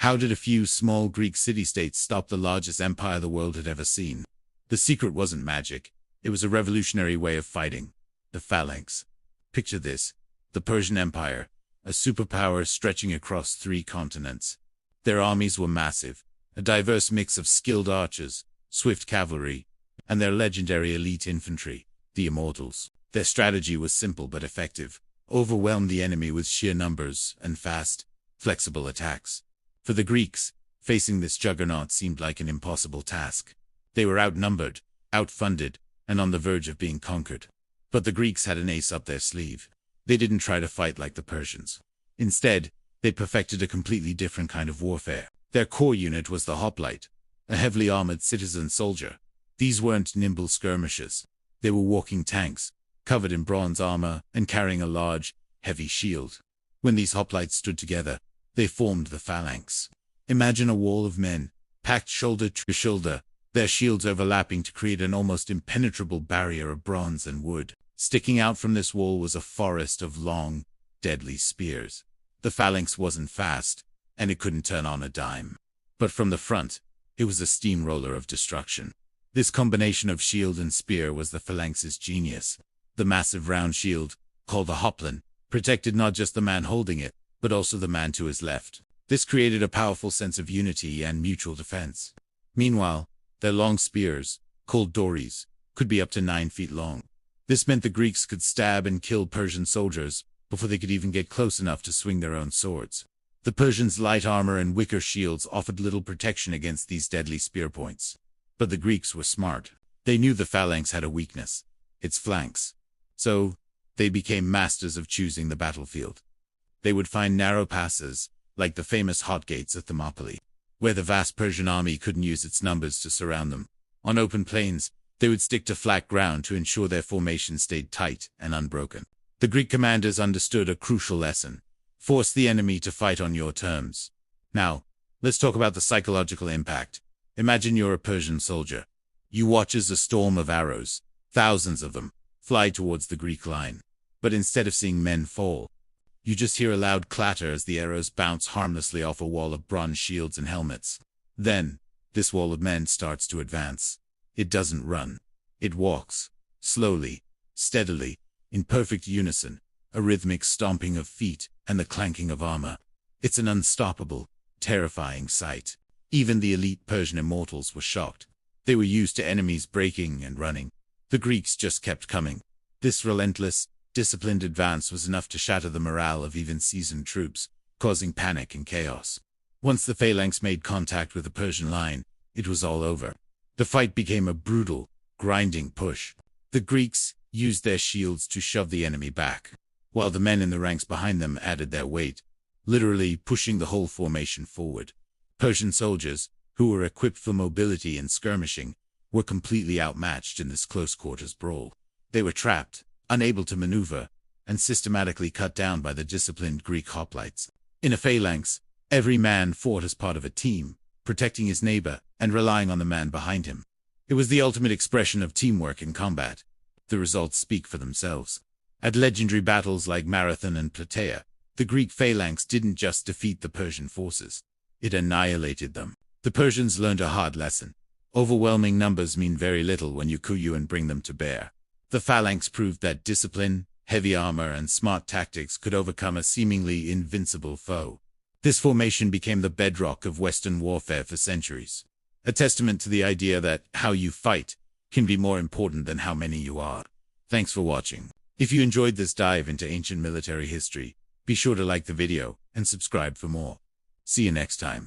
How did a few small Greek city-states stop the largest empire the world had ever seen? The secret wasn't magic. It was a revolutionary way of fighting. The Phalanx. Picture this. The Persian Empire, a superpower stretching across 3 continents. Their armies were massive, a diverse mix of skilled archers, swift cavalry, and their legendary elite infantry, the Immortals. Their strategy was simple but effective. Overwhelm the enemy with sheer numbers and fast, flexible attacks. For the Greeks, facing this juggernaut seemed like an impossible task. They were outnumbered, outfunded, and on the verge of being conquered. But the Greeks had an ace up their sleeve. They didn't try to fight like the Persians. Instead, they perfected a completely different kind of warfare. Their core unit was the hoplite, a heavily armored citizen soldier. These weren't nimble skirmishers. They were walking tanks, covered in bronze armor and carrying a large, heavy shield. When these hoplites stood together, they formed the Phalanx. Imagine a wall of men, packed shoulder to shoulder, their shields overlapping to create an almost impenetrable barrier of bronze and wood. Sticking out from this wall was a forest of long, deadly spears. The Phalanx wasn't fast, and it couldn't turn on a dime. But from the front, it was a steamroller of destruction. This combination of shield and spear was the Phalanx's genius. The massive round shield, called a hoplon, protected not just the man holding it, but also the man to his left. This created a powerful sense of unity and mutual defense. Meanwhile, their long spears, called dories, could be up to 9 feet long. This meant the Greeks could stab and kill Persian soldiers before they could even get close enough to swing their own swords. The Persians' light armor and wicker shields offered little protection against these deadly spear points. But the Greeks were smart. They knew the Phalanx had a weakness: its flanks. So, they became masters of choosing the battlefield. They would find narrow passes, like the famous Hot Gates at Thermopylae, where the vast Persian army couldn't use its numbers to surround them. On open plains, they would stick to flat ground to ensure their formation stayed tight and unbroken. The Greek commanders understood a crucial lesson: force the enemy to fight on your terms. Now, let's talk about the psychological impact. Imagine you're a Persian soldier. You watch as a storm of arrows, thousands of them, fly towards the Greek line. But instead of seeing men fall, you just hear a loud clatter as the arrows bounce harmlessly off a wall of bronze shields and helmets. Then, this wall of men starts to advance. It doesn't run. It walks, slowly, steadily, in perfect unison, a rhythmic stomping of feet and the clanking of armor. It's an unstoppable, terrifying sight. Even the elite Persian immortals were shocked. They were used to enemies breaking and running. The Greeks just kept coming. This relentless, disciplined advance was enough to shatter the morale of even seasoned troops, causing panic and chaos. Once the Phalanx made contact with the Persian line, it was all over. The fight became a brutal, grinding push. The Greeks used their shields to shove the enemy back, while the men in the ranks behind them added their weight, literally pushing the whole formation forward. Persian soldiers, who were equipped for mobility and skirmishing, were completely outmatched in this close-quarters brawl. They were trapped, unable to maneuver, and systematically cut down by the disciplined Greek hoplites. In a phalanx, every man fought as part of a team, protecting his neighbor and relying on the man behind him. It was the ultimate expression of teamwork in combat. The results speak for themselves. At legendary battles like Marathon and Plataea, the Greek phalanx didn't just defeat the Persian forces. It annihilated them. The Persians learned a hard lesson. Overwhelming numbers mean very little when you coup and bring them to bear. The Phalanx proved that discipline, heavy armor, and smart tactics could overcome a seemingly invincible foe. This formation became the bedrock of Western warfare for centuries, a testament to the idea that how you fight can be more important than how many you are. Thanks for watching. If you enjoyed this dive into ancient military history, be sure to like the video and subscribe for more. See you next time.